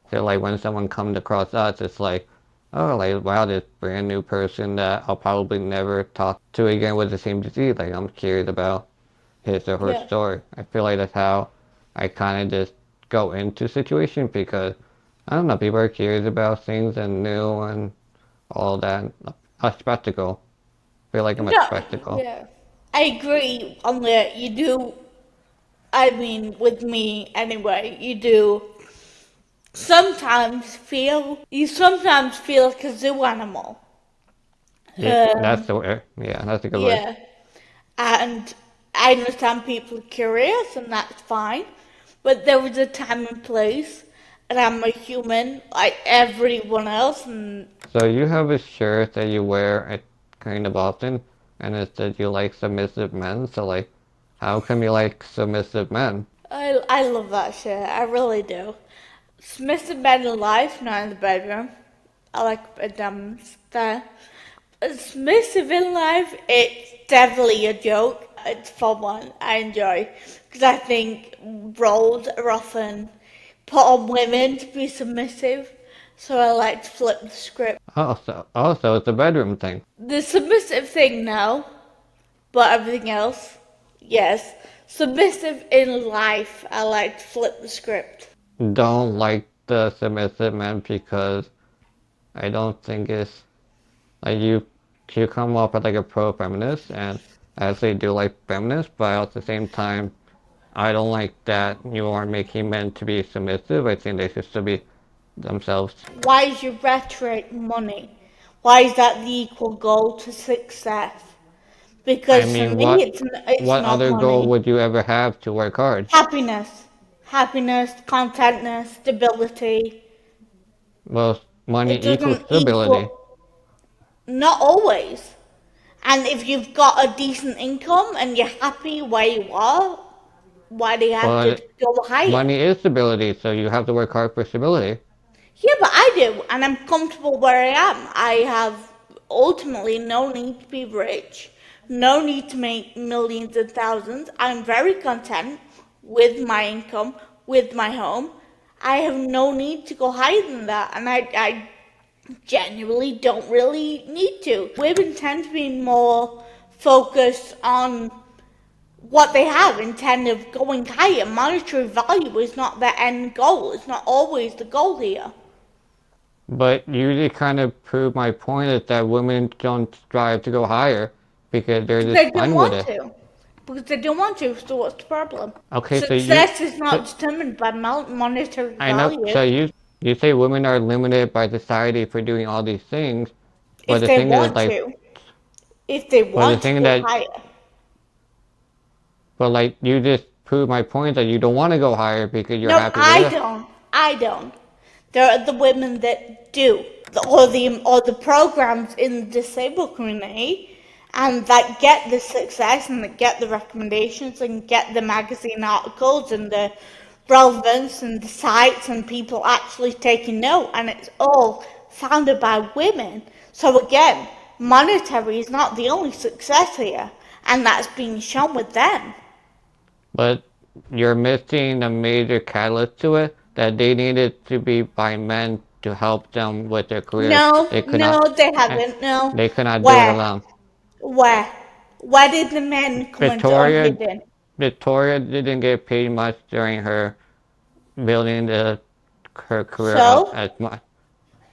So like when someone comes across us, it's like, oh, like wow, this brand new person that I'll probably never talk to again with the same disease. Like I'm curious about his or her Yeah. story. I feel like that's how I kind of just go into situations because I don't know, people are curious about things and new and all that. A spectacle. I feel like I'm a No, spectacle. yeah. I agree on that. You do, I mean, with me anyway, you sometimes feel like a zoo animal. Yeah, that's Um, the word. Yeah, that's a good word. yeah. And I understand people are curious, and that's fine. But there was a time and place, and I'm a human like everyone else. And So you have a shirt that you wear at kind of often, and it says you like submissive men. So like, how come you like submissive men? I love that shit. I really do. Submissive men in life, not in the bedroom. I like a damn style. Submissive in life, it's definitely a joke. It's a fun one. I enjoy because I think roles are often put on women to be submissive. So I like to flip the script. Also, it's a bedroom thing. The submissive thing now, but everything else, yes. Submissive in life, I like to flip the script. Don't like the submissive men because I don't think it's like you come off as like a pro-feminist, and I actually do like feminists, but at the same time, I don't like that you are making men to be submissive. I think they should still be themselves. Why is your rhetoric money? Why is that the equal goal to success? I Because for mean, me, it's what not other goal money. would you ever have to work hard? Happiness, happiness, contentness, stability. Well, money It equals doesn't stability. equal, not always. And if you've got a decent income and you're happy where you are, why do you have to But go higher? money is stability, so you have to work hard for stability. Yeah, but I do, and I'm comfortable where I am. I have ultimately no need to be rich, no need to make millions and thousands. I'm very content with my income, with my home. I have no need to go higher than that, and I genuinely don't really need to. Women tend to be more focused on what they have instead of going higher. Monetary value is not the end goal, it's not always the goal here. But you just kind of prove my point is that women don't strive to go higher because they're Because just they don't fine with want it. to. Because they don't want to, so what's the problem? Okay, Success is so not determined by monetary I know, value. so you say women are limited by society for doing all these things, but If the they thing is want like, to. If they but the want to thing go that, higher. but like you just prove my point that you don't want to go higher because you're No, happy with I it. don't. I don't. There are the women that do. Or the programs in the disabled community and that get the success and that get the recommendations and get the magazine articles and the relevance and the sites and people actually taking note, and it's all founded by women. So again, monetary is not the only success here, and that's being shown with them. But you're missing a major catalyst to it that they needed to be by men to help them with their careers. No, They could no, not, they eh, haven't. No. they could not do it Where? alone. Where? Where did the men come into Victoria, unhidden? Victoria didn't get paid much during her building her career up So, as much.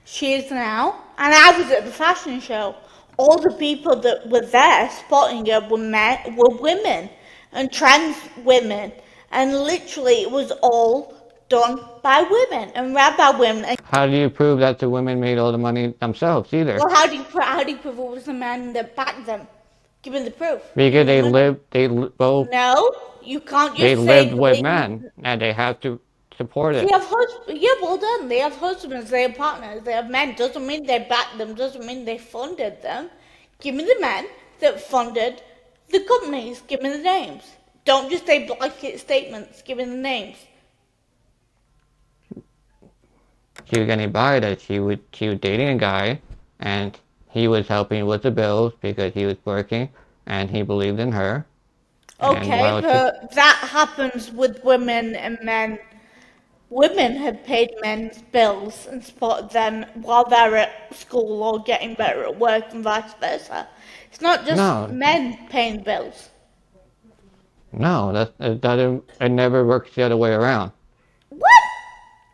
she is now. And I was at the fashion show. All the people that were there spotting her were women and trans women. And literally, it was all done by women and read by women. And How do you prove that the women made all the money themselves either? well, how do you prove it was the man that backed them? Give me the proof. Give Because me the money. both No, you can't they just lived say with men and they have to support they it. have husbands. Yeah, well done. They have husbands. They have partners. They have men. Doesn't mean they backed them. Doesn't mean they funded them. Give me the men that funded the companies. Give me the names. Don't just say blanket statements. Give me the names. She was getting by that she was dating a guy and he was helping with the bills because he was working and he believed in her. And Okay, while she but that happens with women and men women have paid men's bills and supported them while they're at school or getting better at work and vice versa. It's not just No, men paying bills. no, it never works the other way around. What?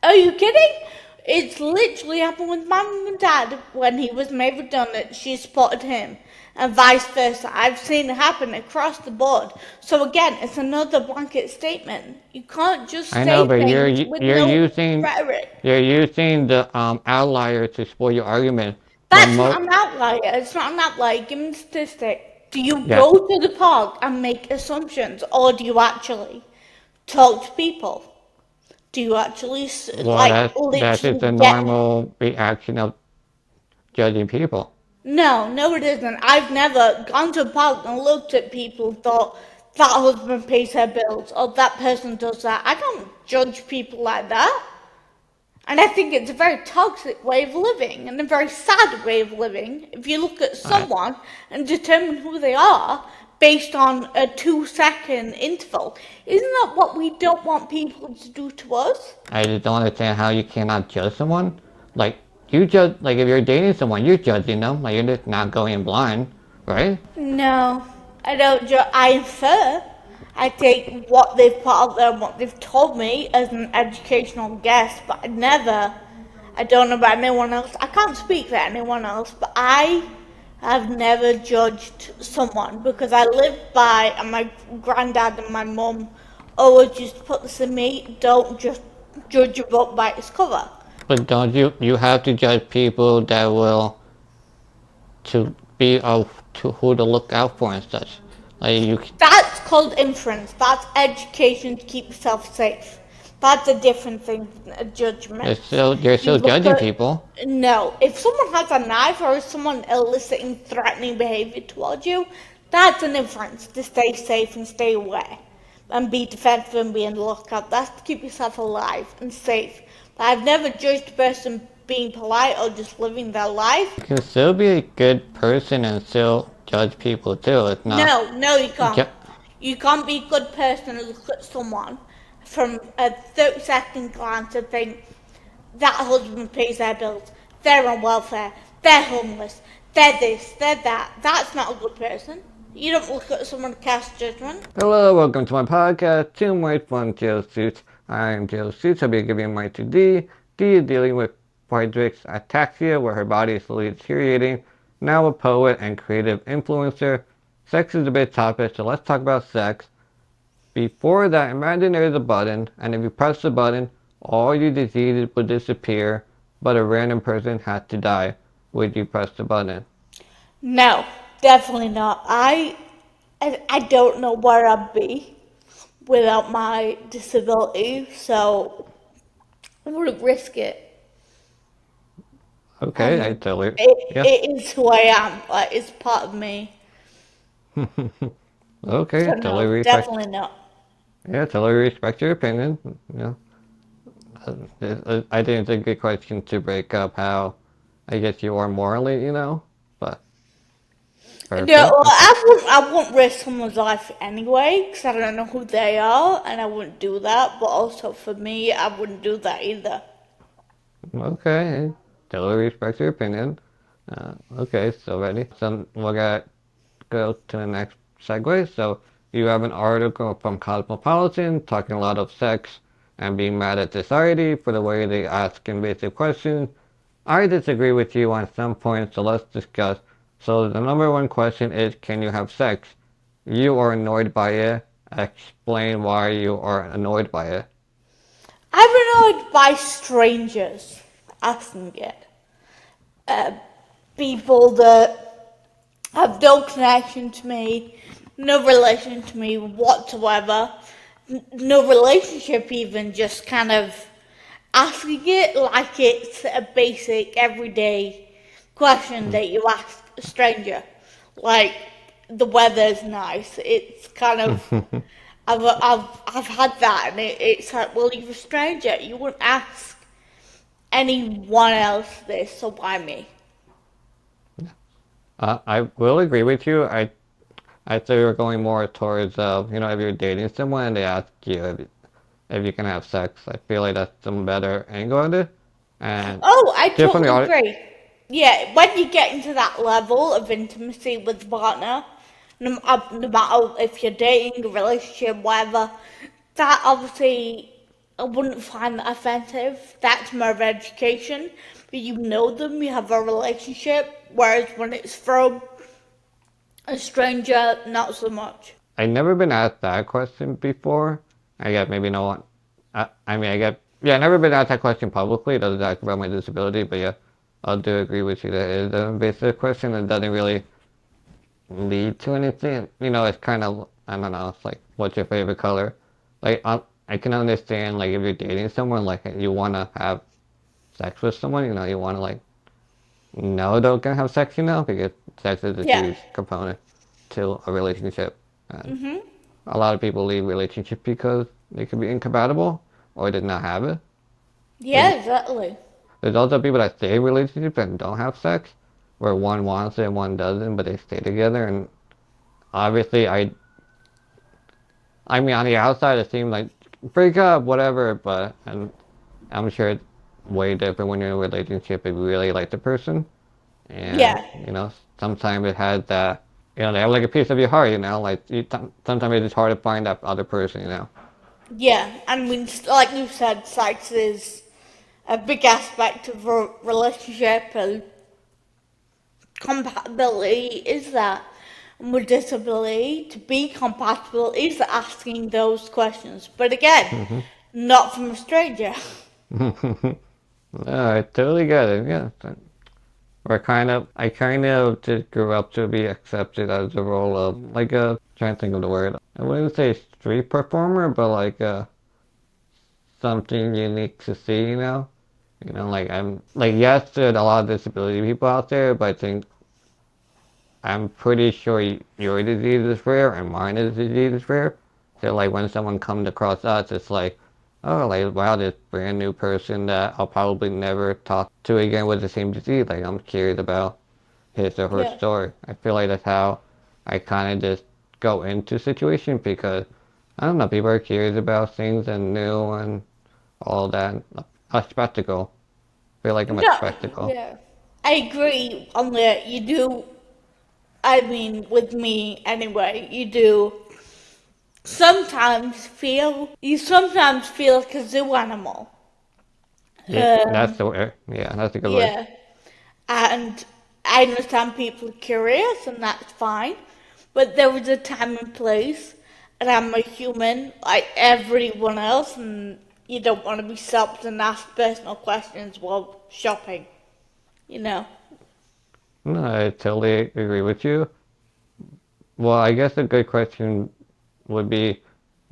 Are you kidding? It's literally happened with my mum and dad when he was made redundant. She supported him, and vice versa. I've seen it happen across the board. So again, it's another blanket statement. You can't just I know, say but things with you're no using rhetoric. the outlier to spoil your argument. The That's mo not an outlier. It's not an outlier. Give me a statistic. Do you Yeah, go to the park and make assumptions, or do you actually talk to people? Do you actually well, like that's just a literally get? normal reaction of judging people. No, no, it isn't. I've never gone to a park and looked at people and thought that husband pays her bills or that person does that. I don't judge people like that. And I think it's a very toxic way of living and a very sad way of living if you look at I someone and determine who they are based on a 2 second interval. Isn't that what we don't want people to do to us? I just don't understand how you cannot judge someone. Like you judge, like if you're dating someone, you're judging them. Like you're just not going in blind, right? No, I don't. I infer. I take what they've put out there and what they've told me as an educational guess, but I don't know about anyone else. I can't speak for anyone else, but I have never judged someone because I live by, and my granddad and my mum always used to put this in me: don't just judge a book by its cover. But don't you have to judge people that will to be of to who to look out for and such. Like you, That's called inference. That's education to keep yourself safe. That's a different thing than a judgment. you're You still look judging at people. no. If someone has a knife or someone eliciting threatening behavior towards you, that's an inference to stay safe and stay away and be defensive and be in the lookout. That's to keep yourself alive and safe. But I've never judged a person being polite or just living their life. You can still be a good person and still judge people too. It's not. No, no, you can't. Ju- You can't be a good person and look at someone from a 30-second glance and think that husband pays their bills, they're on welfare, they're homeless, they're this, they're that. That's not a good person. You don't look at someone and cast judgment. Hello, welcome to my podcast, Two More Fun Joe Suits. I'm Joe Suits. I'll be giving my 2D. D is dealing with Friedrich's Ataxia, where her body is slowly deteriorating. Now a poet and creative influencer. Sex is a big topic, so let's talk about sex. Before that, imagine there's a button, and if you press the button, all your diseases would disappear, but a random person had to die. Would you press the button? No, definitely not. I don't know where I'd be without my disability, so I wouldn't risk it. Okay, I And totally, yeah. it is who I am. Like, it's part of me. Okay, So totally no, respect. definitely not. Yeah, totally respect your opinion. You I think it's a good question to break up how I guess you are morally, but No, perfect. well, Okay. I wouldn't risk someone's life anyway, because I don't know who they are, and I wouldn't do that. But also for me, I wouldn't do that either. Okay, totally respect your opinion. Okay, so ready? So we're gonna go to the next segue. So you have an article from Cosmopolitan talking a lot of sex and being mad at society for the way they ask invasive questions. I disagree with you on some points, so let's discuss. So the number one question is, can you have sex? You are annoyed by it. Explain why you are annoyed by it. I'm annoyed by strangers asking it. Uh, People that have no connection to me, no relation to me whatsoever, no relationship even, just kind of asking it like it's a basic everyday question that you ask a stranger. Like, the weather's nice. It's kind of, I've had that, and it's like, well, you're a stranger. You wouldn't ask anyone else this, so why me? I will agree with you. I thought you were going more towards, if you're dating someone and they ask you, if you can have sex. I feel like that's some better angle at it. And Oh, I just from the totally audience, agree. Yeah, when you get into that level of intimacy with the partner, no matter if you're dating, a relationship, whatever, that obviously I wouldn't find that offensive. That's more of education. But you know them, you have a relationship, whereas when it's from a stranger, not so much. I've never been asked that question before. I get maybe no one. I mean, I get yeah, I've never been asked that question publicly. It doesn't talk about my disability, but yeah, I do agree with you that it is a basic question and doesn't really lead to anything. You know, it's kind of I don't know. It's like, what's your favorite color? Like, I can understand like if you're dating someone, like you want to have sex with someone. You know, you want to like no, don't gonna have sex. You know, because sex is a Yeah. huge component to a relationship. And a lot of people leave relationships because they could be incompatible or did not have it. There's, Yeah, exactly. there's also people that stay in relationships and don't have sex, where one wants it and one doesn't, but they stay together. And obviously, I mean, on the outside, it seems like break up, whatever, but and I'm sure it's way different when you're in a relationship if you really like the person. And, Yeah. you know, sometimes it has that, you know, they have like a piece of your heart, you know, like sometimes it's just hard to find that other person, you know. Yeah, and we, like you said, sex is a big aspect of a relationship, and compatibility is that. And with disability, to be compatible is asking those questions. But again, Hmm. not from a stranger. No, I totally get it. Yeah, I kind of just grew up to be accepted as the role of like a, trying to think of the word. I wouldn't say street performer, but like something unique to see, you know. You know, like I'm like yes, there's a lot of disability people out there, but I think I'm pretty sure your disease is rare and mine is disease is rare. So like when someone comes across us, it's like, oh, like wow, this brand new person that I'll probably never talk to again with the same disease. Like I'm curious about his or her Yeah. story. I feel like that's how I kind of just go into situations because I don't know, people are curious about things and new and all that. A spectacle. I feel like I'm a No, spectacle. yeah. I agree on that. You do, I mean, with me anyway, you sometimes feel like a zoo animal. Yeah, that's Um, the word. Yeah, that's a good word. yeah. And I understand people are curious, and that's fine. But there is a time and place, and I'm a human like everyone else, and you don't want to be stopped and asked personal questions while shopping, you know? No, I totally agree with you. Well, I guess a good question would be,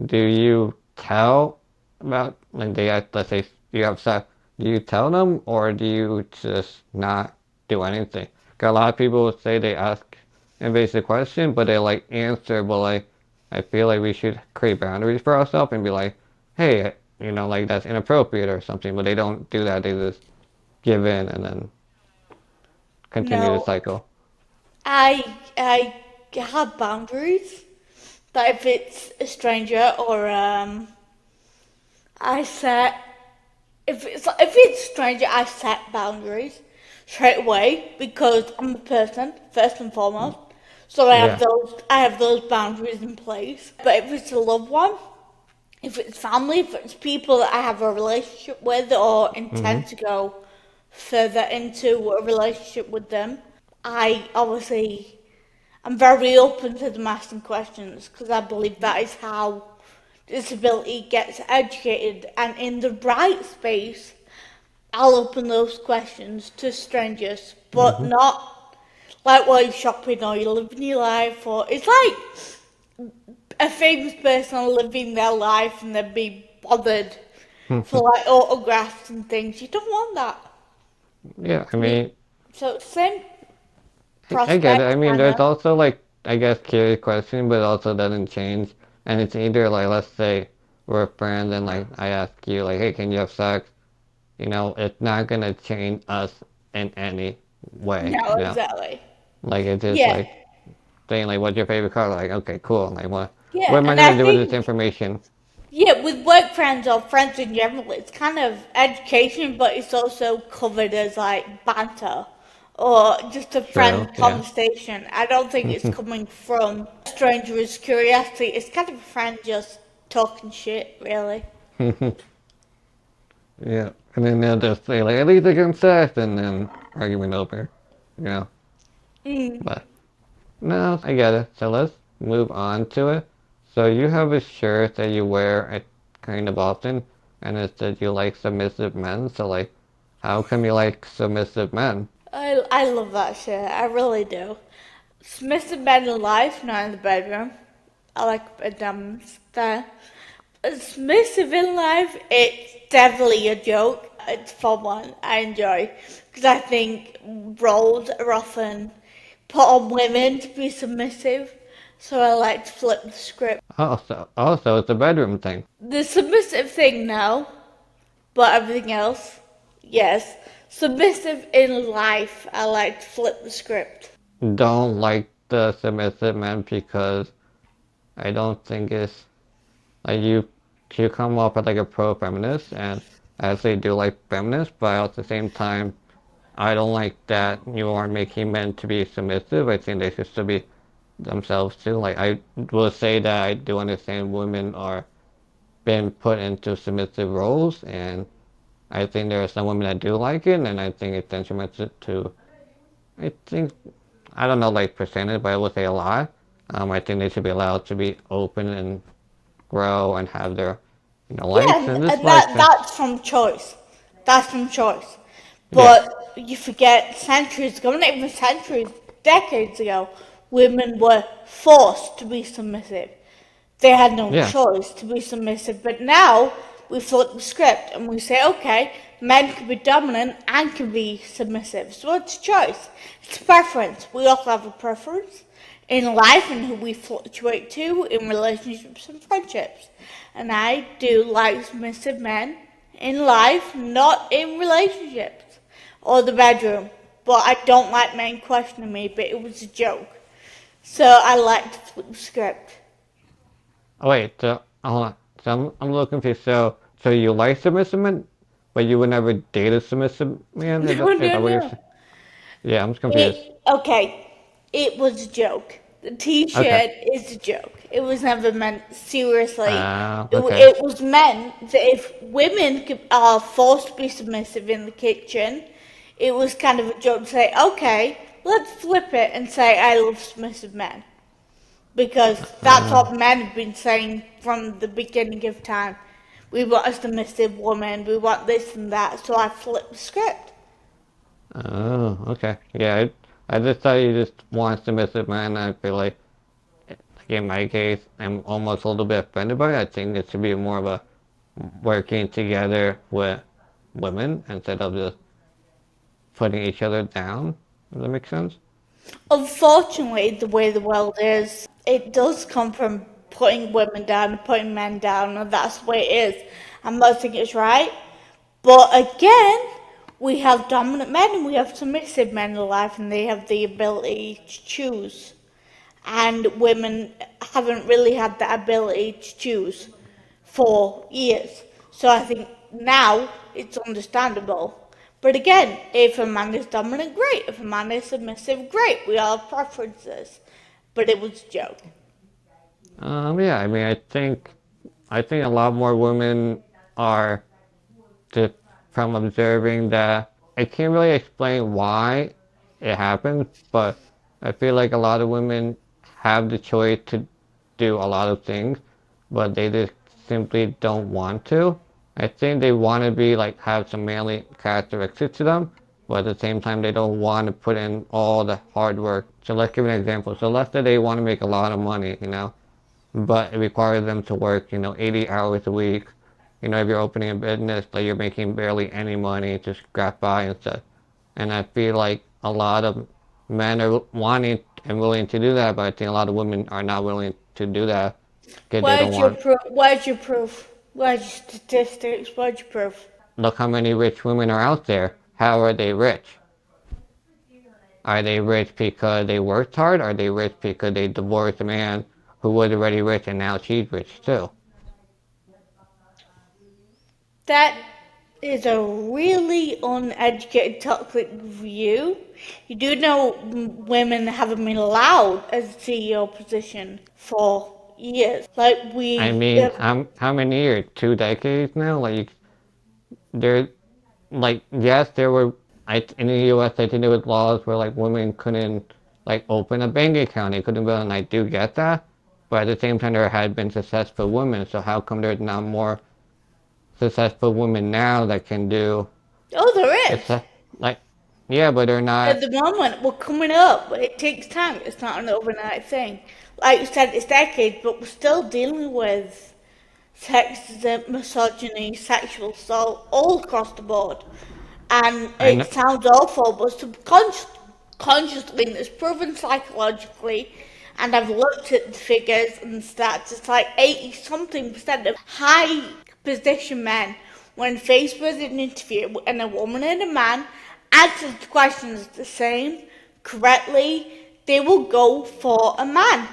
do you tell about like they act, let's say you have sex, do you tell them or do you just not do anything? 'Cause a lot of people would say they ask invasive question, but they like answer, but like I feel like we should create boundaries for ourselves and be like, hey, you know, like that's inappropriate or something, but they don't do that. They just give in and then continue the No, cycle. I have boundaries. But if it's a stranger or I set if it's a stranger, I set boundaries straight away because I'm a person first and foremost. So Yeah. I have those boundaries in place. But if it's a loved one, if it's family, if it's people that I have a relationship with or Hmm. intend to go further into a relationship with them, I obviously I'm very open to them asking questions because I believe that is how disability gets educated, and in the right space I'll open those questions to strangers, but Hmm. not like while you're shopping or you're living your life, or it's like a famous person living their life and they're being bothered for like autographs and things. You don't want that. Yeah, I You, mean, so same I get it. I prospect mean, kind there's of. also like, I guess, curious question, but also doesn't change. And it's either like, let's say we're friends and like I ask you like, hey, can you have sex? You know, it's not gonna change us in any way, No, you know? exactly. Like it's just Yeah, like saying like, what's your favorite color? Like, okay, cool. Like what yeah, am I and I gonna do with this think information? Yeah, with work friends or friends in general, it's kind of education, but it's also covered as like banter or just a True, friend yeah. conversation. I don't think it's coming from a stranger's curiosity. It's kind of a friend just talking shit, really. Yeah. And then they'll just say like, at least they can sex, and then argument over. You know. Mm. But no, I get it. So let's move on to it. So you have a shirt that you wear at kind of often, and it says you like submissive men. So like, how come you like submissive men? I love that shit. I really do. Submissive men in life, not in the bedroom. I like a dominance there. Submissive in life, it's definitely a joke. It's a fun one. I enjoy because I think roles are often put on women to be submissive. So I like to flip the script. Also, it's a bedroom thing. The submissive thing, no, but everything else, yes. Submissive in life, I like to flip the script. Don't like the submissive men because I don't think it's like you come off as like a pro-feminist, and I actually do like feminists, but at the same time, I don't like that you are making men to be submissive. I think they should still be themselves too. Like I will say that I do understand women are being put into submissive roles, and I think there are some women that do like it, and I think it's detrimental to. I think I don't know like percentage, but I would say a lot. I think they should be allowed to be open and grow and have their Yeah, likes and and dislikes. And that's from choice. That's from choice. yeah, But you forget centuries ago, not even centuries, decades ago, women were forced to be submissive. They had no yeah. choice to be submissive. But now we flip the script and we say, okay, men can be dominant and can be submissive. So it's a choice. It's a preference. We all have a preference in life and who we fluctuate to in relationships and friendships. And I do like submissive men in life, not in relationships or the bedroom. But I don't like men questioning me, but it was a joke. So I like to flip the script. Oh wait, so hold on. So I'm a little confused. So you like submissive men, but you would never date a submissive man? No, Is no, that what you're saying? no. Yeah, I'm just confused. Okay, it was a joke. The Okay. T-shirt is a joke. It was never meant seriously. Okay. It was meant that if women are forced to be submissive in the kitchen, it was kind of a joke to say, okay, let's flip it and say I love submissive men. Because that's Uh, what men have been saying from the beginning of time. We want a submissive woman, we want this and that, so I flipped the script. okay. Yeah, I just thought you just want submissive men. I feel like in my case, I'm almost a little bit offended by it. I think it should be more of a working together with women instead of just putting each other down. Does that make sense? Unfortunately, the way the world is, it does come from putting women down and putting men down, and that's the way it is. I'm not saying it's right, but again, we have dominant men and we have submissive men in life, and they have the ability to choose. And women haven't really had that ability to choose for years. So I think now it's understandable. But again, if a man is dominant, great. If a man is submissive, great. We all have preferences. But it was a joke. Yeah, I mean, I think a lot more women are just from observing that I can't really explain why it happens, but I feel like a lot of women have the choice to do a lot of things, but they just simply don't want to. I think they want to be like have some manly characteristics to them, but at the same time they don't want to put in all the hard work. So let's give an example. So let's say they want to make a lot of money, but it requires them to work, 80 hours a week. If you're opening a business, like you're making barely any money to scrap by and stuff. And I feel like a lot of men are wanting and willing to do that, but I think a lot of women are not willing to do that because they don't Where's your want. proof? Where's your proof? Where's your statistics? Where's your proof? Look how many rich women are out there. How are they rich? Are they rich because they worked hard? Are they rich because they divorced a man who was already rich and now she's rich too? That is a really uneducated, toxic view. You do know women haven't been allowed as a CEO position for years. Like I we, mean, how many years? 2 decades now? Like there, like yes, there were. In the U.S. I think there was laws where like women couldn't like open a bank account. They couldn't build, and I do get that. But at the same time, there had been successful women. So how come there's not more successful women now that can do oh, there is. success? Like, yeah, but they're At not. the moment, we're coming up, but it takes time. It's not an overnight thing. Like you said, it's decades, but we're still dealing with sexism, misogyny, sexual assault all across the board. And I it know. sounds awful, but subconsciously, and it's proven psychologically, and I've looked at the figures and stats, it's like 80 something percent of high position men, when faced with an interview and a woman and a man answers the questions the same correctly, they will go for a man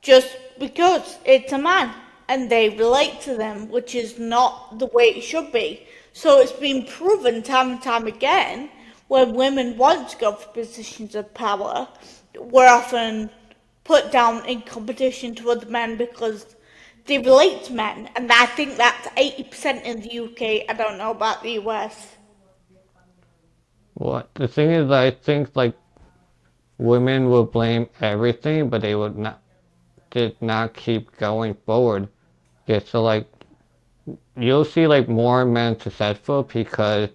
just because it's a man and they relate to them, which is not the way it should be. So it's been proven time and time again when women want to go for positions of power, we're often put down in competition to other men because they relate to men. And I think that's 80% in the UK. I don't know about the US. What the thing is, I think like women will blame everything, but they would not did not keep going forward. Yeah, so like you'll see like more men successful because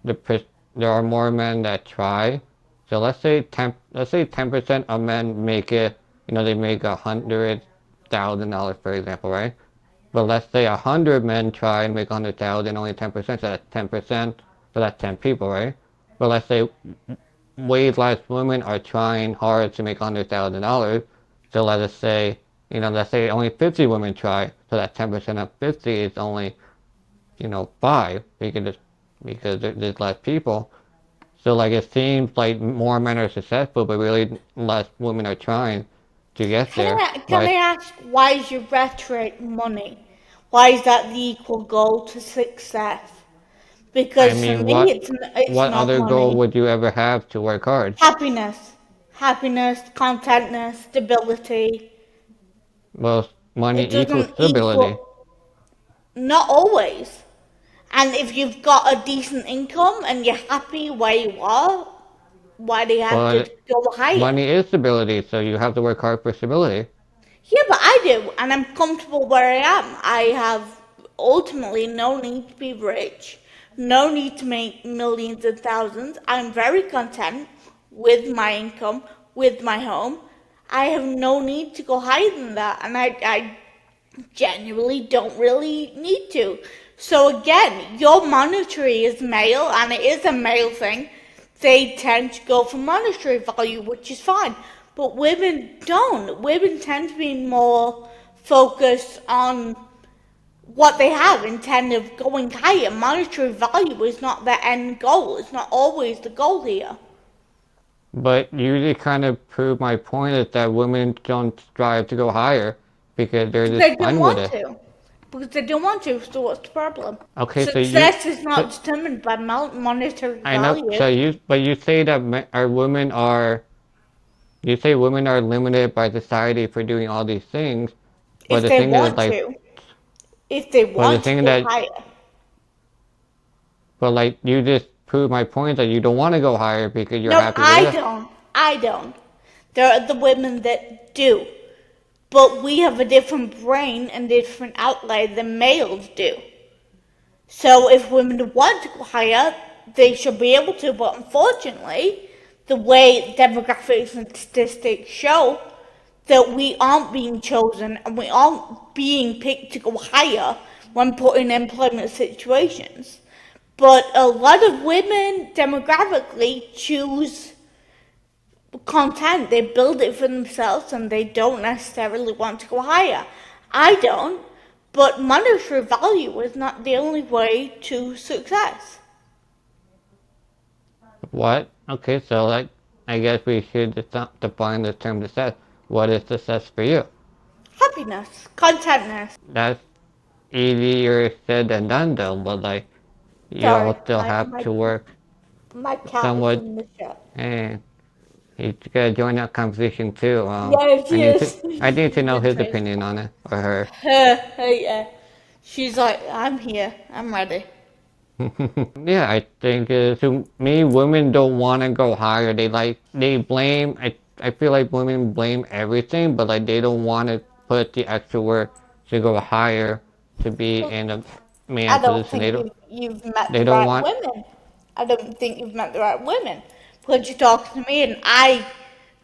there are more men that try. So let's say 10% of men make it, they make $100,000 for example, right? But let's say 100 men try and make 100,000, only 10%, so that's 10%, so that's 10 people, right? But let's say way less women are trying hard to make $100,000. So let us say, let's say only 50 women try, so that 10% of 50 is only, 5 because there's less people. So like it seems like more men are successful, but really less women are trying to get there. Can I But ask, why is your rhetoric money? Why is that the equal goal to success? I Because for mean, me, it's what not other goal money. would you ever have to work hard? Happiness, happiness, contentness, stability. Well, money It equals doesn't stability. equal, not always. And if you've got a decent income and you're happy where you are, why do you have to Well, go higher? money is stability, so you have to work hard for stability. Yeah, but I do, and I'm comfortable where I am. I have ultimately no need to be rich, no need to make millions and thousands. I'm very content with my income, with my home. I have no need to go higher than that, and I genuinely don't really need to. So again, your monetary is male, and it is a male thing. They tend to go for monetary value, which is fine. But women don't. Women tend to be more focused on what they have and tend of going higher. Monetary value is not the end goal. It's not always the goal here. But you just kind of prove my point is that women don't strive to go higher because they're Because just they don't fine with want it. to. Because they don't want to, so what's the problem? Okay, Success is so not determined by monetary I know, value. but you say that you say women are limited by society for doing all these things, but If the they thing is want like, to. If they but the want to thing go that, higher. but like you just prove my point that you don't want to go higher because you're No, happy with I it. don't. I don't. There are the women that do. But we have a different brain and different outlet than males do. So if women want to go higher, they should be able to. But unfortunately, the way demographics and statistics show that we aren't being chosen and we aren't being picked to go higher when put in employment situations. But a lot of women demographically choose content, they build it for themselves and they don't necessarily want to go higher. I don't, but monetary value is not the only way to success. What? Okay, so like, I guess we should define the term success. What is success for you? Happiness, contentness. That's easier said than done though, but like you Sorry, all still have to work my cat is somewhat, in the shop. and he's gotta join that conversation too. Yeah, she is. I need to She's know been his trained. opinion on it or her. Yeah. She's like, I'm here. I'm ready. Yeah, I think to me, women don't want to go higher. They blame. I feel like women blame everything, but like they don't want to put the extra work to go higher to be Well, in a man I don't position. think you've met They the don't right want. women. I don't think you've met the right women. Because you're talking to me and I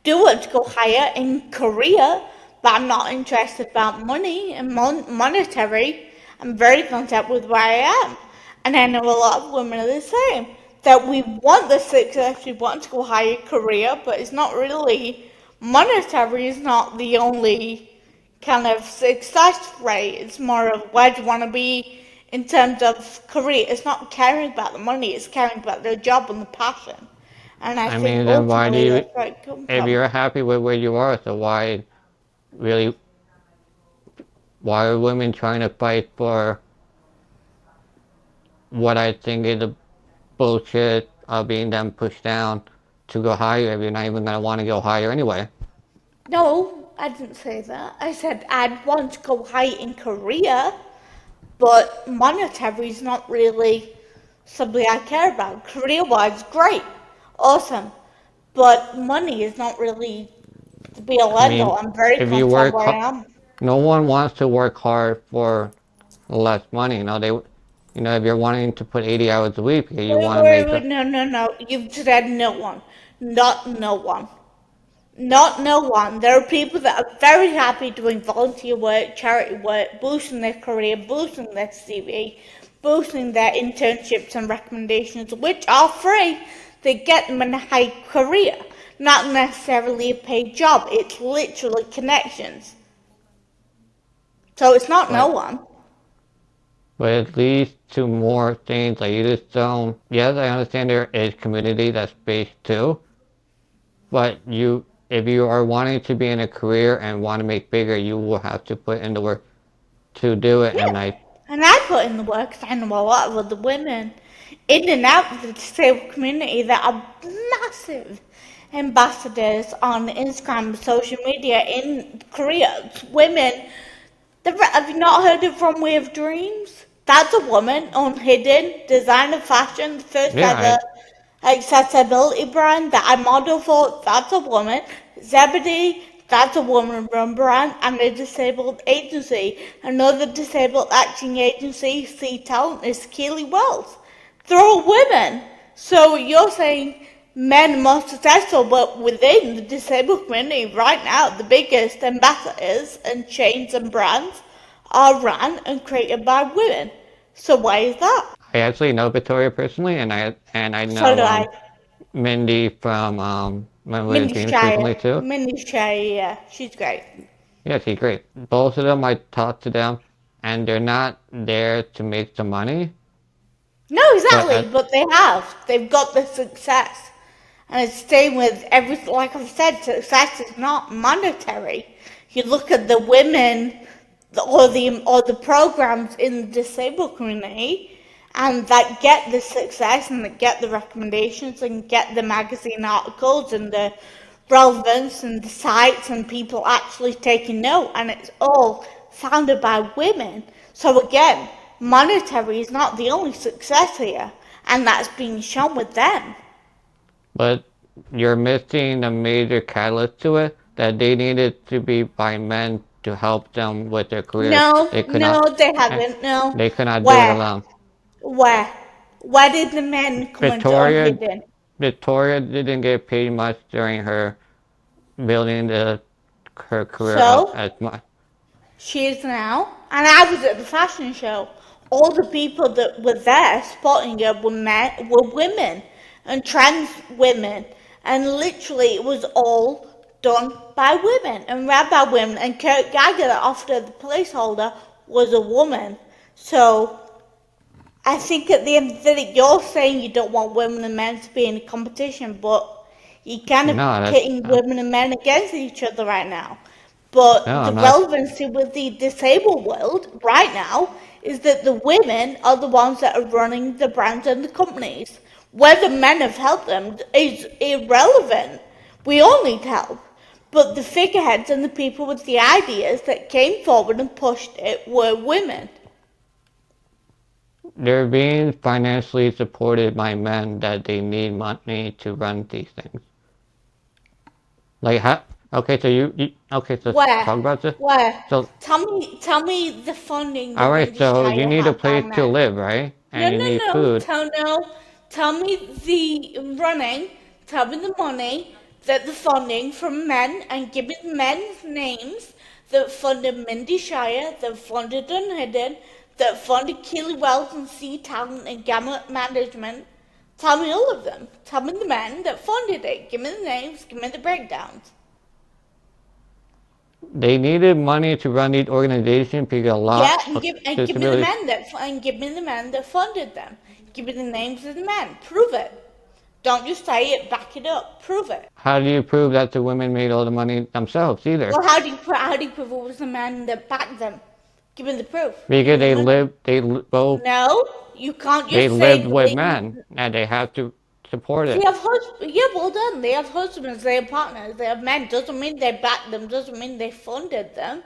do want to go higher in career, but I'm not interested about money and monetary. I'm very content with where I am. And I know a lot of women are the same. That we want the success, we want to go higher career, but it's not really monetary is not the only kind of success rate. It's more of where do you want to be in terms of career. It's not caring about the money, it's caring about the job and the passion. And I I think mean, then why do ultimately you? that's where it comes If from. you're happy with where you are, so really, why are women trying to fight for what I think is a bullshit of being them pushed down to go higher if you're not even gonna want to go higher anyway? No, I didn't say that. I said I'd want to go high in career, but monetary is not really something I care about. Career wise, great, awesome. But money is not really the be all I end all. mean, I'm very if you content work where hard, I am. no one wants to work hard for less money. If you're wanting to put 80 hours a week, you Wait, want to wait, make wait, no, no, no. You've said no one. Not no one. Not no one. There are people that are very happy doing volunteer work, charity work, boosting their career, boosting their CV, boosting their internships and recommendations, which are free. They get them in a high career, not necessarily a paid job. It's literally connections. So it's not no but one. but it leads to more things like you just don't. Yes, I understand there is community that's based too, but if you are wanting to be in a career and want to make bigger, you will have to put in the work to do it. Yeah. And I And I put in the work 'cause I know a lot of other women in and out of the disabled community that are massive ambassadors on Instagram, social media in Korea. Women, have you not heard of Runway of Dreams? That's a woman on Hidden, designer fashion, the first yeah, ever accessibility brand that I model for. That's a woman. Zebedee, that's a woman run brand and a disabled agency. Another disabled acting agency, See Talent, is Keely Wells. They're all women. So you're saying men are more successful, but within the disabled community right now, the biggest ambassadors and chains and brands are run and created by women. So why is that? I actually know Victoria personally, and I So know do I. Mindy from Runway of Dreams personally too. Mindy Shire, yeah, she's great. Yeah, she's great. Both of them, I talked to them, and they're not there to make the money, No, but exactly, but they have. They've got the success. And it's staying with everything, like I've said, success is not monetary. You look at the women or the programs in the disabled community and that get the success and that get the recommendations and get the magazine articles and the relevance and the sites and people actually taking note and it's all founded by women. So again, monetary is not the only success here and that's being shown with them. but you're missing a major catalyst to it that they needed to be by men to help them with their careers. No, They could no, not, they eh, haven't. No. they could not do it Where? alone. Where? Where did the men come into Victoria, Unhidden? Victoria didn't get paid much during her building her career up So, as much. she is now. And I was at the fashion show. All the people that were there spotting her were women and trans women. And literally, it was all done by women and ran by women. And Kurt Geiger, that offered her the placeholder, was a woman. So, I think at the end of the day, you're saying you don't want women and men to be in a competition, but you're kind of No, pitting women and men against each other right now. But no, the I'm not. relevancy with the disabled world right now is that the women are the ones that are running the brands and the companies. Whether men have helped them is irrelevant. We all need help. But the figureheads and the people with the ideas that came forward and pushed it were women. They're being financially supported by men that they need money to run these things. Like, okay, so okay, so Where? talk about this. Where? So, Tell me the funding all that right, Mindy so you Shire need a had place down to there. live, right? No, And you no, need no. food. Tell me the running. Tell me the money that the funding from men, and give me the men's names that funded Mindy Shire, that funded Unhidden, that funded Keely Wells and Sea Talent and Gamut Management. Tell me all of them. Tell me the men that funded it. Give me the names. Give me the breakdowns. They needed money to run these organizations because a Yeah, lot and of give me the disabilities. men that funded them. Give me the names of the men. Prove it. Don't just say it. Back it up. Prove it. How do you prove that the women made all the money themselves either? Well, how do you prove it was the men that backed them? Give me the proof. Give Because me the money. both, No, you can't they just say lived with men and they have to support they it. have husbands. Yeah, well done. They have husbands. They have partners. They have men. Doesn't mean they backed them. Doesn't mean they funded them.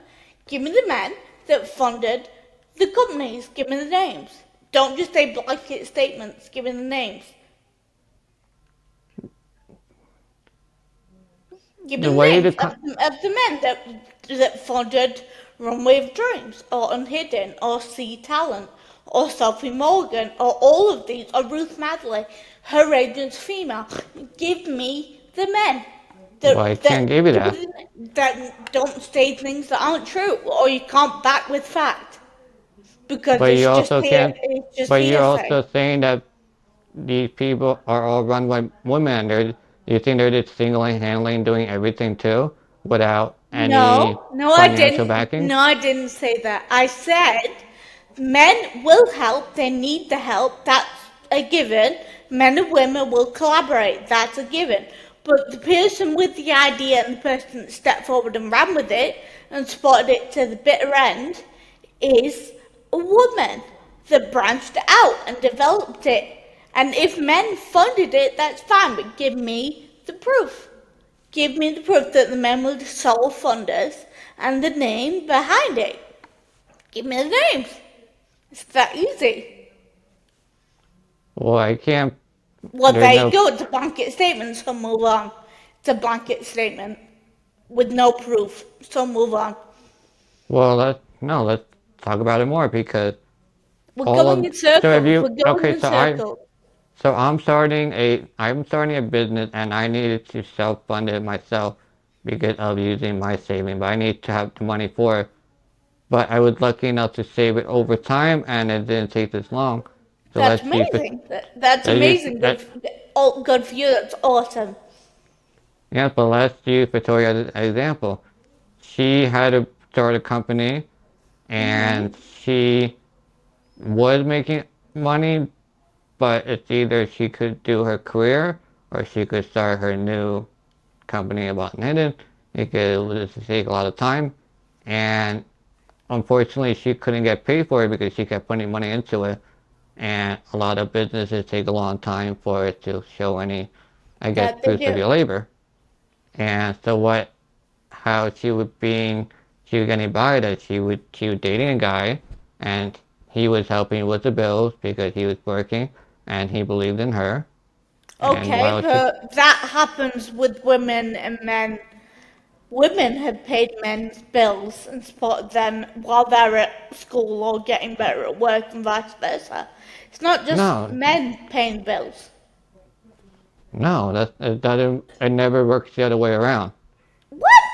Give me the men that funded the companies. Give me the names. Don't just say blanket statements. Give me the names. Give me The the way names the of the men that funded Runway of Dreams, or Unhidden, or Sea Talent, or Sophie Morgan, or all of these, or Ruth Madley. Her agent's female. Give me the men well, I that can't give you give that. me that don't say things that aren't true, or you can't back with fact because But you it's just also can't. it's just But you're hearsay. also saying that these people are all run by women. You think they're just single-handedly doing everything too, without any No, I financial didn't. backing? No, I didn't say that. I said men will help. They need the help. That's a given. Men and women will collaborate. That's a given. But the person with the idea and the person that stepped forward and ran with it and spotted it to the bitter end is a woman that branched out and developed it. And if men funded it, that's fine, but give me the proof. Give me the proof that the men were the sole funders and the name behind it. Give me the names. It's that easy. Well, I can't. Well, There's there you no. go. It's a blanket statement, so move on. It's a blanket statement with no proof, so move on. Well, let's talk about it more because We're all going of. in So if circles. you We're going okay, in circles. so I'm starting a business and I needed to self-fund it myself because of using my saving, but I need to have the money for it. But I was lucky enough to save it over time and it didn't take this long. So That's let's use amazing. That's let's use amazing. that Good for you. That's awesome. yeah, but let's use Victoria as an example. She had to start a company and she was making money, but it's either she could do her career or she could start her new company about knitting. It could take a lot of time, and unfortunately, she couldn't get paid for it because she kept putting money into it. And a lot of businesses take a long time for it to show any, I guess, That they fruits of do. your labor. And so how she was getting by that she was dating a guy, and he was helping with the bills because he was working, and he believed in her. And Okay, while she, but that happens with women and men. Women have paid men's bills and supported them while they're at school or getting better at work and vice versa. It's not just no, men paying bills. no, it never works the other way around. What?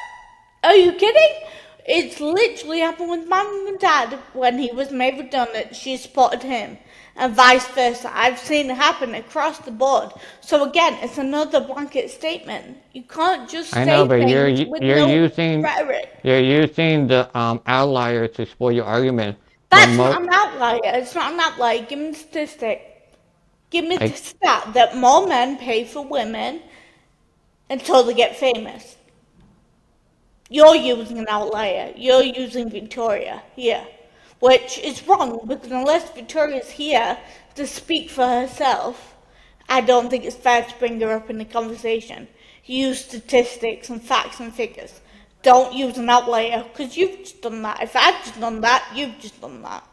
Are you kidding? It's literally happened with my mum and dad when he was made redundant. She supported him, and vice versa. I've seen it happen across the board. So again, it's another blanket statement. You can't just I know, say but things with no rhetoric. you're using the outlier to spoil your argument. But That's not an outlier. It's not an outlier. Give me the statistic. Give me the I stat that more men pay for women until they get famous. You're using an outlier. You're using Victoria here. which is wrong because unless Victoria's here to speak for herself, I don't think it's fair to bring her up in the conversation. Use statistics and facts and figures. Don't use an outlier because you've just done that. If I've just done that, you've just done that.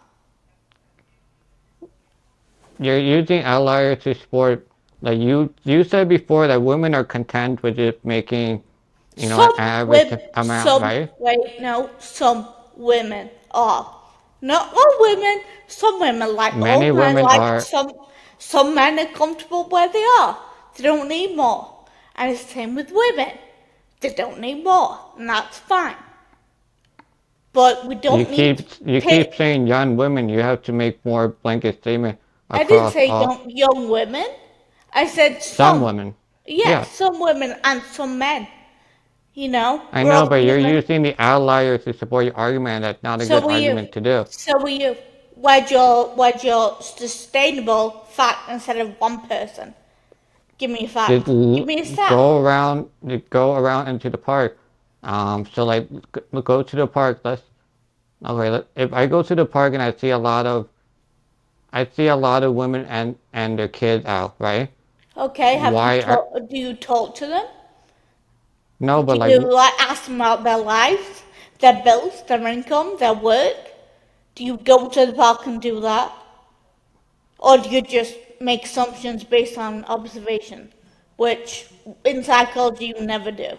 You're using outliers to support, like you said before that women are content with just making, an average amount, right? Some women are. Not all women. Some women like Many all men. women Like are. some men are comfortable where they are. They don't need more. And it's the same with women. They don't need more, and that's fine. But we You don't need keep to you keep pick. saying young women. You have to make more blanket statement I didn't across say all young women. I said some some. women. Yes, Yeah, some women and some men. I We're know, all but you're human. using the outliers to support your argument. That's not a So good were you. argument to do. So were you. Where's your sustainable fact instead of one person? Give me a Just fact. Give me a stat. go around into the park. So like go to the park. If I go to the park and I see a lot of women and their kids out, right? Okay, Why are do you talk to them? no, Do but like you like ask them about their lives, their bills, their income, their work? Do you go to the park and do that? Or do you just make assumptions based on observation? Which in psychology you never do.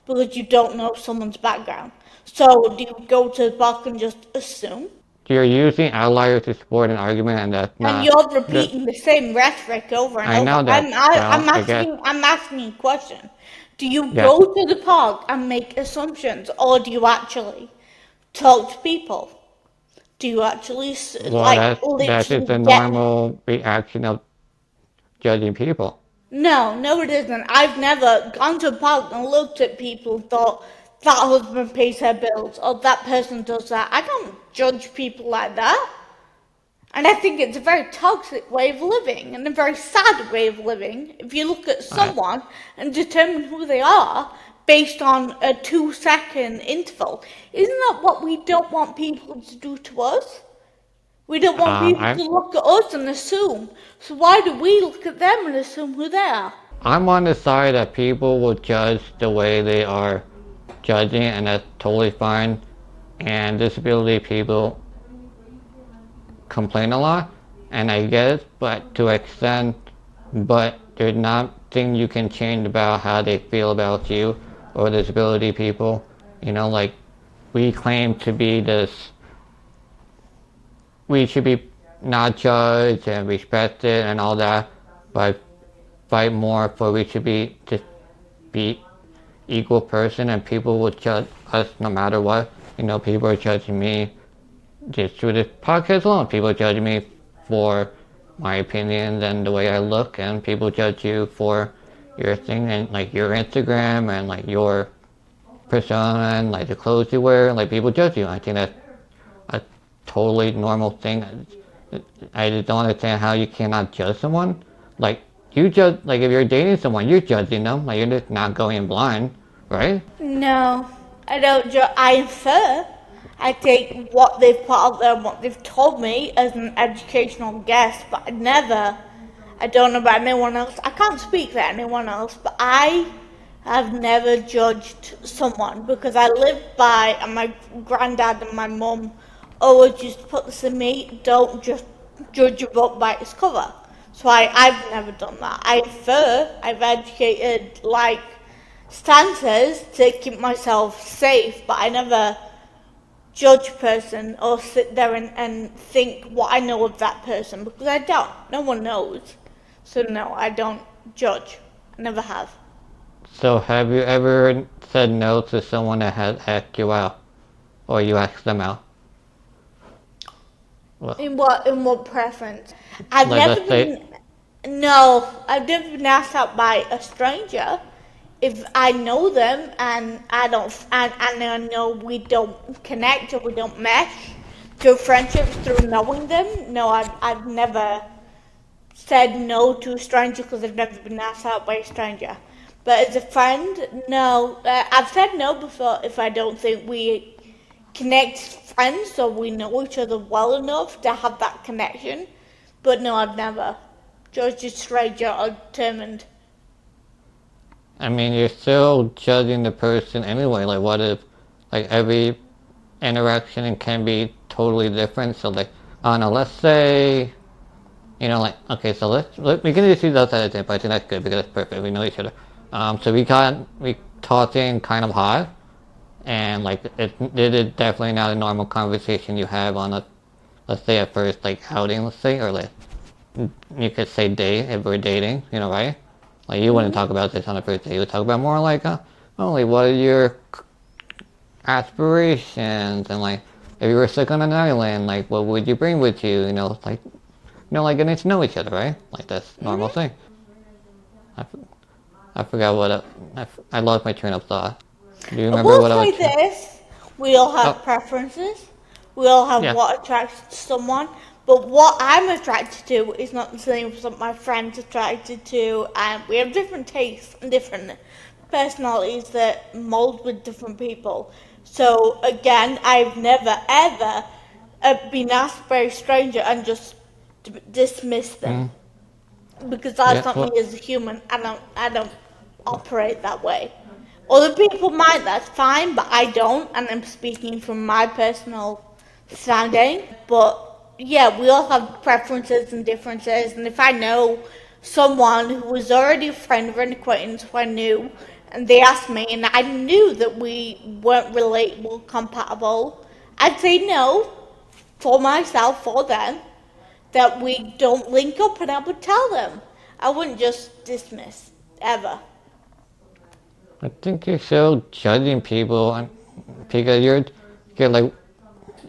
Because you don't know someone's background. So do you go to the park and just assume? you're using outliers to support an argument, and that's And not you're that. repeating the same rhetoric over and I over. know that. Well, I guess I'm asking you a question. Do you yes. go to the park and make assumptions, or do you actually talk to people? Do you actually Well, that's just literally a get? normal reaction of judging people. No, no, it isn't. I've never gone to a park and looked at people and thought that husband pays her bills or that person does that. I don't judge people like that. And I think it's a very toxic way of living and a very sad way of living if you look at I, someone and determine who they are based on a 2-second interval. Isn't that what we don't want people to do to us? We don't want people I'm to look at us and assume. So why do we look at them and assume who they are? I'm on the side that people will judge the way they are judging, and that's totally fine. And disability people complain a lot, and I get it, but to extent, but there's nothing you can change about how they feel about you or disability people. Like we claim to be this, we should be not judged and respected and all that, but fight more for we should be equal person, and people will judge us no matter what. People are judging me just through this podcast alone. People judge me for my opinions and the way I look, and people judge you for your thing and like your Instagram and like your persona and like the clothes you wear. Like people judge you. I think that's a totally normal thing. I just don't understand how you cannot judge someone. Like you judge, like if you're dating someone, you're judging them. Like you're just not going in blind, right? No, I don't. I infer. I take what they've put out there and what they've told me as an educational guess, but I don't know about anyone else. I can't speak for anyone else, but I have never judged someone because I live by, and my granddad and my mum always used to put this in me, don't just judge a book by its cover. So I've never done that. I infer, I've educated like stances to keep myself safe, but I never judge a person or sit there and think what I know of that person because I don't. No one knows. So no, I don't judge. I never have. So have you ever said no to someone that had asked you out, or you asked them out? Well, In what preference? I've like never let's say, been No, I've never been asked out by a stranger. If I know them and I don't and I know we don't connect or we don't mesh through friendships, through knowing them, no, I've never said no to a stranger because I've never been asked out by a stranger. But as a friend, no. I've said no before if I don't think we connect friends, so we know each other well enough to have that connection. But no, I've never judged a stranger or determined. I mean, you're still judging the person anyway. Like, what if, like, every interaction can be totally different? So, like, I don't know, let's say, like, okay, so we can just use us as an example. I think that's good because that's perfect. We know each other. So we talking kind of hot, and like, it is definitely not a normal conversation you have on a, let's say, at first, like, outing, let's say, or like, you could say date if we're dating, right? Like, you wouldn't Mm-hmm. talk about this on the first date. You would talk about more like, like, what are your aspirations, and like, if you were sick on an island, like, what would you bring with you? Like, like, getting to know each other, right? Like, that's a normal Mm-hmm. thing. I, I forgot what I lost my train of thought. Do you I remember will what I was say trying? this: we all Oh, have preferences. We all have yeah. what attracts someone. But what I'm attracted to is not the same as what my friends attracted to, and we have different tastes and different personalities that mold with different people. So again, I've never ever been asked by a stranger and just dismiss them Mm, because that's yeah. not me Well, as a human. I don't operate that way. Other people might, that's fine, but I don't, and I'm speaking from my personal standing. But yeah, we all have preferences and differences, and if I know someone who was already a friend or an acquaintance who I knew, and they asked me, and I knew that we weren't relatable, compatible, I'd say no for myself, for them, that we don't link up, and I would tell them. I wouldn't just dismiss, ever. I think you're so judging people, and because you're like,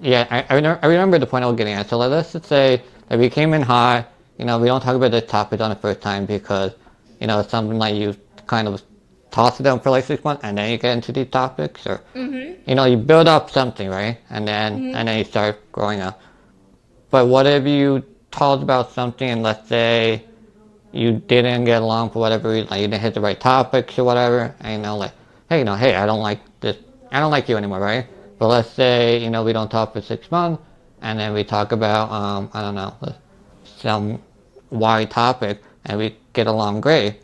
yeah. I remember the point I was getting at. So let's just say that we came in hot. We don't talk about this topic on the first time because, it's something like you kind of toss it down for like 6 months and then you get into these topics, or Mm-hmm. you build up something, right? And then Mm-hmm. and then you start growing up. But what if you talked about something and let's say you didn't get along for whatever reason, like you didn't hit the right topics or whatever, and like, hey, hey, I don't like this, I don't like you anymore, right? But let's say, we don't talk for 6 months, and then we talk about, I don't know, some wide topic, and we get along great.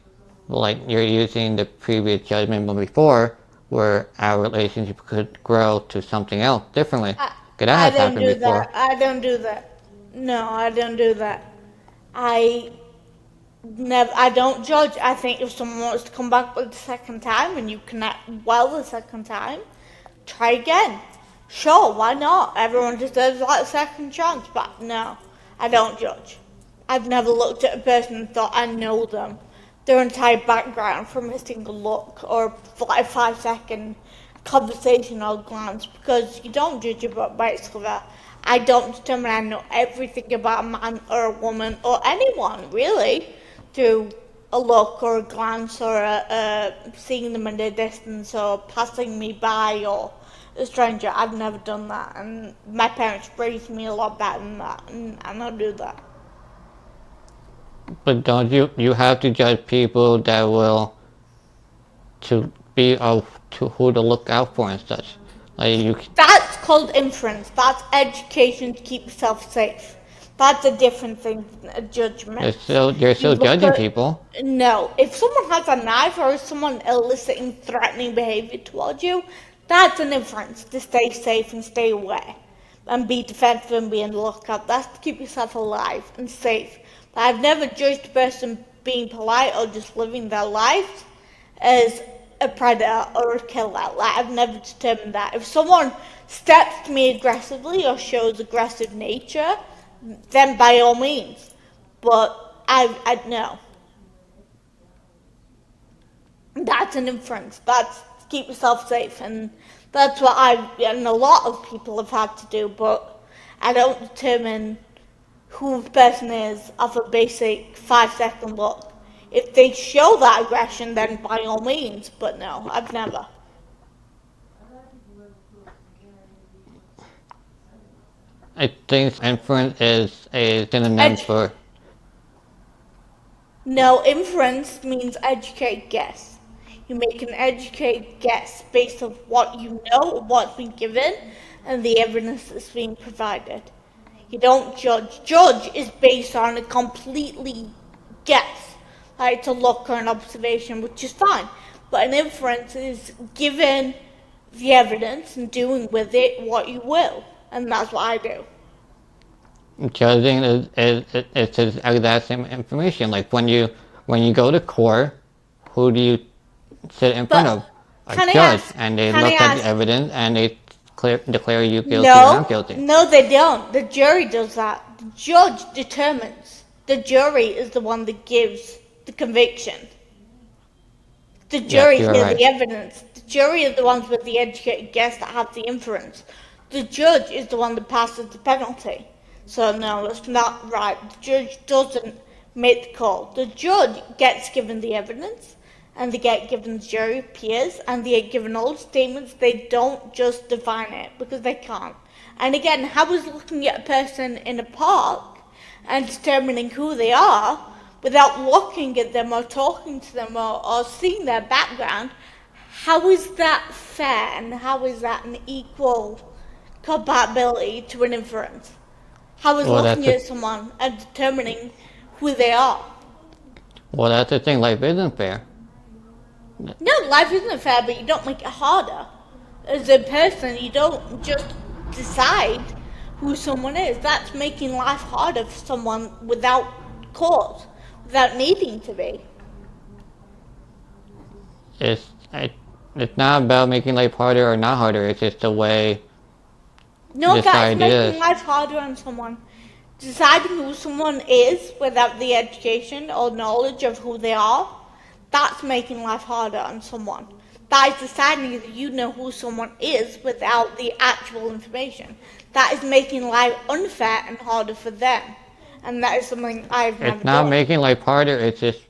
But like, you're using the previous judgment from before, where our relationship could grow to something else differently. I, Because that I has don't happened do before. that. I don't do that. No, I don't do that. I never. I don't judge. I think if someone wants to come back with the second time and you connect well the second time, try again. Sure, why not? Everyone deserves like a second chance, but no, I don't judge. I've never looked at a person and thought I know them, their entire background from a single look or like a 5 second conversation or glance, because you don't judge a book by its cover. I don't determine I know everything about a man or a woman or anyone really through a look or a glance or seeing them in the distance or passing me by or a stranger. I've never done that, and my parents raised me a lot better than that, and I don't do that. But don't you have to judge people that will to be of to who to look out for and such. Like you, That's called inference. That's education to keep yourself safe. That's a different thing than a you're judgment. still you're You still look judging at people. no. If someone has a knife or someone eliciting threatening behavior towards you, that's an inference to stay safe and stay away and be defensive and be on the lookout. That's to keep yourself alive and safe. But I've never judged a person being polite or just living their life as a predator or a killer. Like, I've never determined that. If someone steps to me aggressively or shows aggressive nature, then by all means. But I no, that's an inference. That's to keep yourself safe, and that's what I and a lot of people have had to do. But I don't determine who the person is off a basic 5 second look. If they show that aggression, then by all means. But no, I've never. I think inference is a synonym Edu- for no, inference means educate guess. You make an educated guess based on what you know, what's been given, and the evidence that's being provided. You don't judge. Judge is based on a completely guess, like it's a look or an observation, which is fine. But an inference is given the evidence and doing with it what you will, and that's what I do. Judging is the exact same information. Like when you go to court, who do you sit in front But of? A can I judge, ask? and they Can I look at the ask? evidence and they declare you guilty or not No, guilty. no, they don't. The jury does that. The judge determines. The jury is the one that gives the conviction. The Yes, jury you are hear right. the evidence. The jury are the ones with the educated guess that have the inference. The judge is the one that passes the penalty. So no, that's not right. The judge doesn't make the call. The judge gets given the evidence, and they get given the jury peers, and they get given all the statements. They don't just define it because they can't. And again, how is looking at a person in a park and determining who they are without looking at them or talking to them or seeing their background, how is that fair and how is that an equal compatibility to an inference? How is Well, that's looking the at someone and determining who they are? well, that's the thing. Life isn't fair. No, life isn't fair, but you don't make it harder. As a person, you don't just decide who someone is. That's making life harder for someone without cause, without needing to be. It's I, it's not about making life harder or not harder. It's just the way No, that is society making is. life harder on someone. Deciding who someone is without the education or knowledge of who they are, that's making life harder on someone. That is deciding that you know who someone is without the actual information. That is making life unfair and harder for them. And that is something I've never It's not done. making life harder. It's just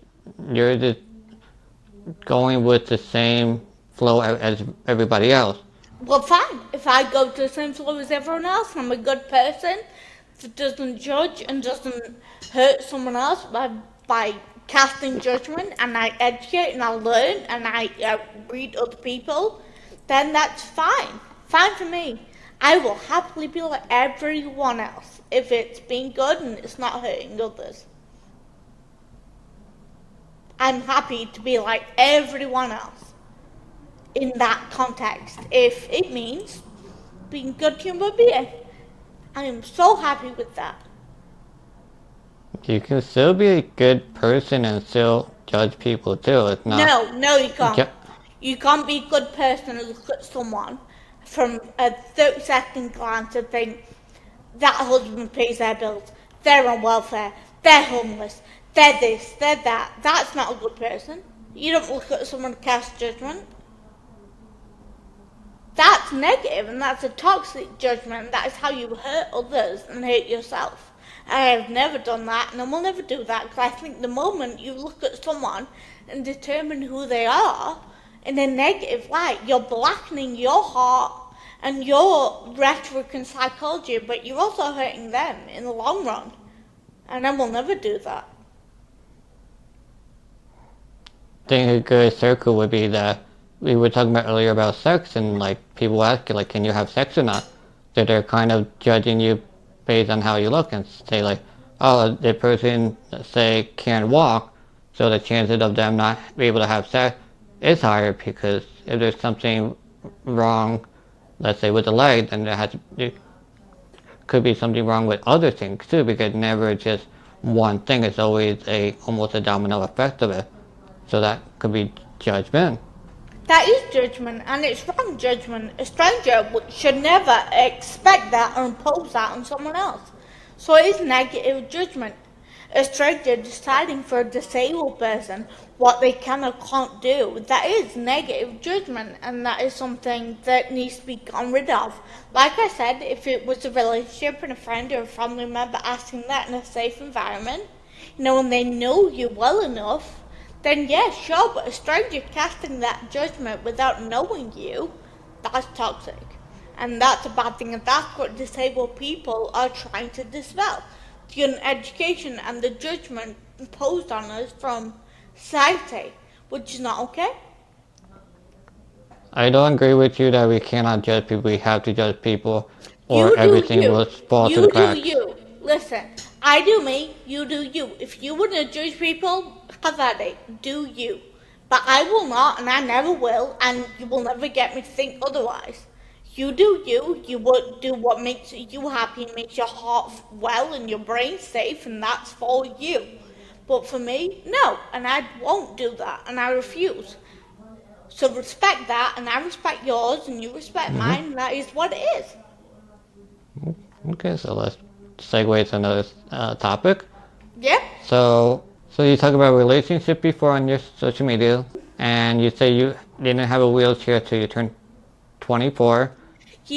you're just going with the same flow as everybody else. Well, fine. If I go to the same flow as everyone else and I'm a good person that doesn't judge and doesn't hurt someone else by casting judgment and I educate and I learn and I read other people, then that's fine. Fine for me. I will happily be like everyone else if it's being good and it's not hurting others. I'm happy to be like everyone else in that context if it means being good human being. I am so happy with that. You can still be a good person and still judge people too. It's not. No, you can't. Ju- You can't be a good person and look at someone from a 30-second glance and think that husband pays their bills, they're on welfare, they're homeless, they're this, they're that. That's not a good person. You don't look at someone and cast judgment. That's negative and that's a toxic judgment. That is how you hurt others and hurt yourself. I have never done that and I will never do that because I think the moment you look at someone and determine who they are in a negative light, you're blackening your heart and your rhetoric and psychology, but you're also hurting them in the long run. And I will never do that. I think a good circle would be that we were talking about earlier about sex and like people ask you like, can you have sex or not? So they're kind of judging you based on how you look and say like, oh, the person say can't walk, so the chances of them not be able to have sex is higher because if there's something wrong, let's say with the leg, then there could be something wrong with other things too because never just one thing. It's always almost a domino effect of it. So that could be judgment. That is judgment, and it's wrong judgment. A stranger should never expect that or impose that on someone else. So it is negative judgment. A stranger deciding for a disabled person what they can or can't do, that is negative judgment, and that is something that needs to be gotten rid of. Like I said, if it was a relationship and a friend or a family member asking that in a safe environment, when they know you well enough, then yeah, sure, but a stranger casting that judgment without knowing you, that's toxic. And that's a bad thing, and that's what disabled people are trying to dispel. The education and the judgment imposed on us from society, which is not okay. I don't agree with you that we cannot judge people. We have to judge people, or You do everything will you. fall through the You do cracks. you. Listen, I do me, you do you. If you want to judge people, have at it. Do you. But I will not, and I never will, and you will never get me to think otherwise. You do you. You will do what makes you happy, makes your heart well, and your brain safe, and that's for you. But for me, no, and I won't do that, and I refuse. So respect that, and I respect yours, and you respect Hmm. mine, and that is what it is. Okay, so let's segue to another topic. Yep. So you talk about relationship before on your social media, and you say you didn't have a wheelchair till you turned 24.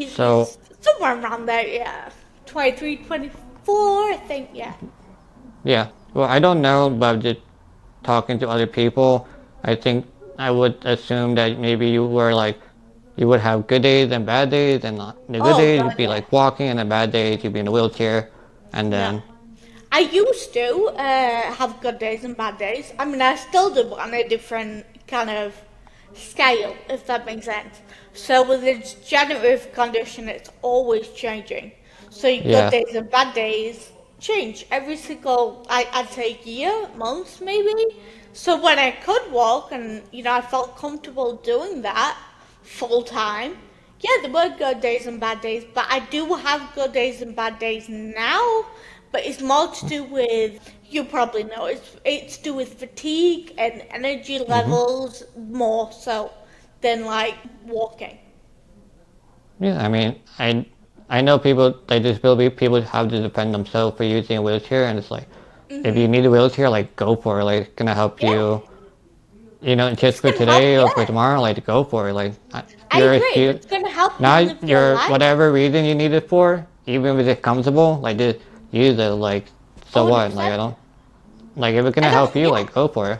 So He's somewhere around there, yeah. 23, 24, I think, yeah. yeah, well, I don't know, but just talking to other people, I think I would assume that maybe you were like, you would have good days and bad days, and the good Oh, days you'd God, be yeah. like walking, and the bad days you'd be in a wheelchair, and No. then I used to have good days and bad days. I mean, I still do, but on a different kind of scale, if that makes sense. So with the degenerative condition, it's always changing. So your good yeah. days and bad days change every single, I'd say year, month maybe. So when I could walk and, I felt comfortable doing that full time, yeah, there were good days and bad days, but I do have good days and bad days now. But it's more to do with, you probably know, it's to do with fatigue and energy Hmm. levels more so than like walking. Yeah, I mean, I know people like disability people have to defend themselves for using a wheelchair, and it's like, if you need a wheelchair, like go for it. Like, it's gonna help Yeah, you, just it's for gonna help. today or for Yeah, tomorrow. Like, go for it. Like, I your agree. If excuse it's gonna help you now, live your your life, whatever reason you need it for, even if it's comfortable, like just use it. Like, so what? Like, 100%. I don't like if it's I gonna help don't. you, Yeah, like go for it.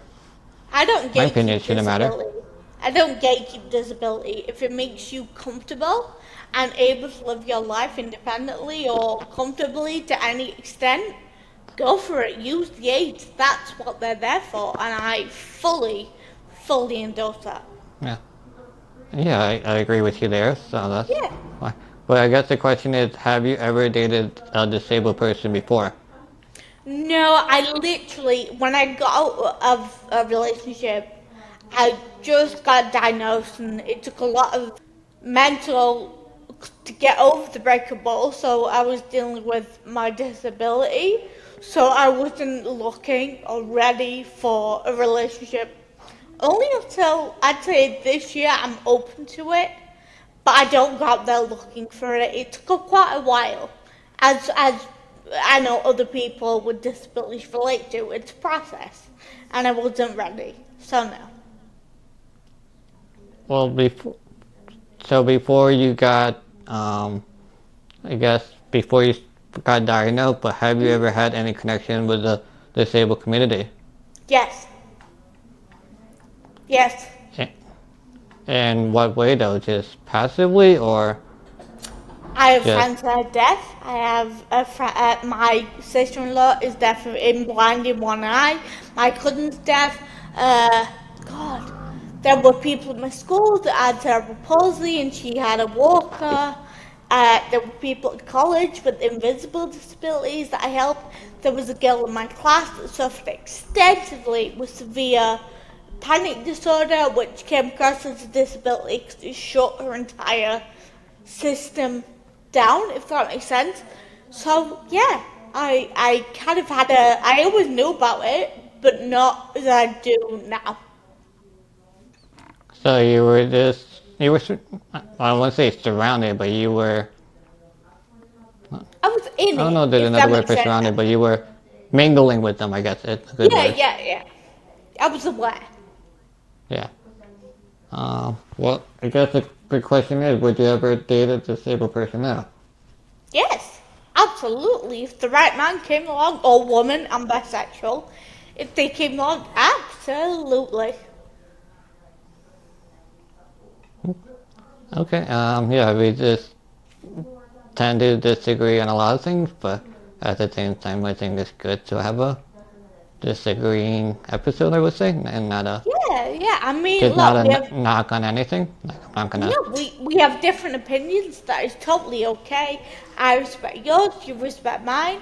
I don't My opinion, it gatekeep shouldn't matter. disability. I don't gatekeep disability. If it makes you comfortable and able to live your life independently or comfortably to any extent, go for it. Use the aids. That's what they're there for. And I fully endorse that. Yeah, yeah, I agree with you there. So that's Yeah. fine. But I guess the question is, have you ever dated a disabled person before? No, I literally, when I got out of a relationship, I just got diagnosed, and it took a lot of mental to get over the breakup, but also I was dealing with my disability, so I wasn't looking or ready for a relationship. Only until I'd say this year I'm open to it, but I don't go out there looking for it. It took quite a while, as I know other people with disabilities relate to. It's a process, and I wasn't ready. So no. Well, before you got, I guess before you got diagnosed, but have you ever had any connection with the disabled community? Yes. Yes. A- In what way though? Just passively or I have just? friends that are deaf. I have my sister-in-law is deaf in blind in one eye. My cousin's deaf. God, there were people in my school that had cerebral palsy, and she had a walker. There were people at college with invisible disabilities that I helped. There was a girl in my class that suffered extensively with severe panic disorder, which came across as a disability because it shut her entire system down, if that makes sense. So yeah, I kind of had I always knew about it, but not as I do now. So you were I won't say surrounded, but you were, I was in I don't know it, if there's if another that word makes for sense. surrounded, but you were mingling with them. I guess it's a good Yeah, word. yeah, yeah. I was aware. Yeah. Well, I guess the big question is, would you ever date a disabled person now? Yes, absolutely. If the right man came along, or woman, I'm bisexual. If they came along, absolutely. Okay. Yeah, we just tend to disagree on a lot of things, but at the same time, I think it's good to have a disagreeing episode, I would say, and not a Yeah. I mean, just not look, we a have knock on anything. Like, I'm not gonna. yeah, we have different opinions. That is totally okay. I respect yours. You respect mine.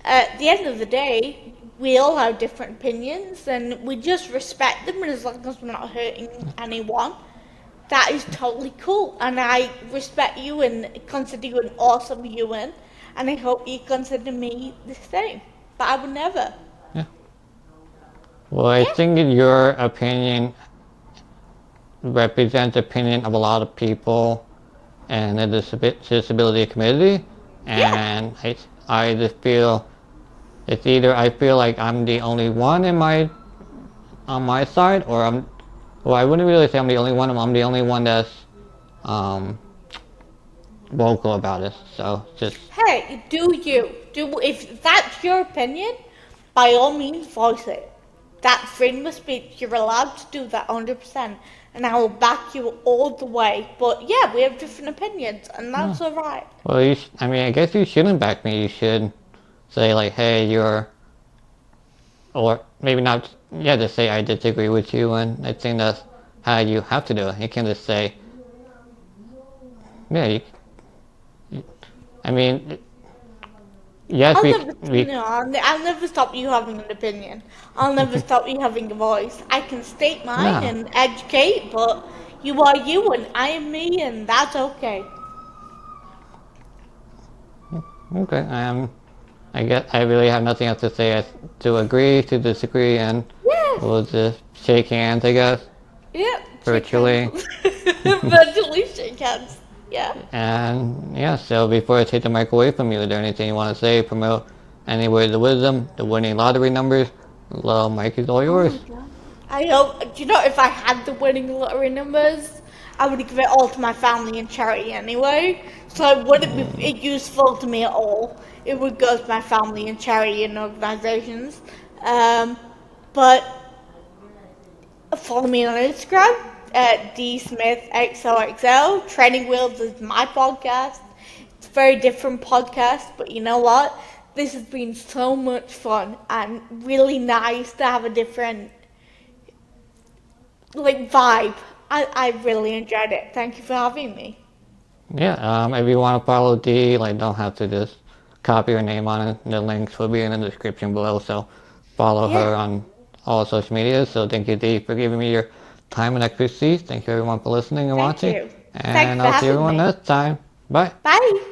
At the end of the day, we all have different opinions, and we just respect them. And as long as we're not hurting anyone, that is totally cool. And I respect you and consider you an awesome human. And I hope you consider me the same. But I would never. Yeah. Well, I Yeah. think your opinion represents the opinion of a lot of people in the disability community, Yeah. and I just feel it's either I feel like I'm the only one on my side, or well, I wouldn't really say I'm the only one. I'm the only one that's um, vocal about it. So just Hey, do you? If that's your opinion, by all means voice it. That's freedom of speech. You're allowed to do that 100%. And I will back you all the way. But yeah, we have different opinions, and that's alright. well, I mean, I guess you shouldn't back me. You should say like, hey, or maybe not. Yeah, just say I disagree with you, and I think that's how you have to do it. You can't just say, yeah. I mean, yes, I'll never, no, I'll never stop you having an opinion. I'll never stop you having a voice. I can state mine no. and educate, but you are you and I am me, and that's okay. Okay. I guess I really have nothing else to say as to agree, to disagree, and Yeah, we'll just shake hands, I guess, yeah, shake virtually. hands. Virtually shake hands. Yeah. And yeah, so before I take the mic away from you, is there anything you want to say, promote any words of wisdom, the winning lottery numbers? The mic is all Oh my yours. god. I hope, do you know, if I had the winning lottery numbers, I would give it all to my family and charity anyway. So it wouldn't be useful to me at all. It would go to my family and charity and organizations. But follow me on Instagram at dsmithxoxl. Training Wheels is my podcast. It's a very different podcast, but you know what? This has been so much fun and really nice to have a different vibe. I really enjoyed it. Thank you for having me. Yeah, if you want to follow Dee, like, don't have to just copy her name on it. The links will be in the description below, so follow Yeah, her on all social media. So thank you, Dee, for giving me your time and expertise. Thank you, everyone, for listening and thank watching. you. Thanks And for I'll see having everyone me. next time. Bye. Bye.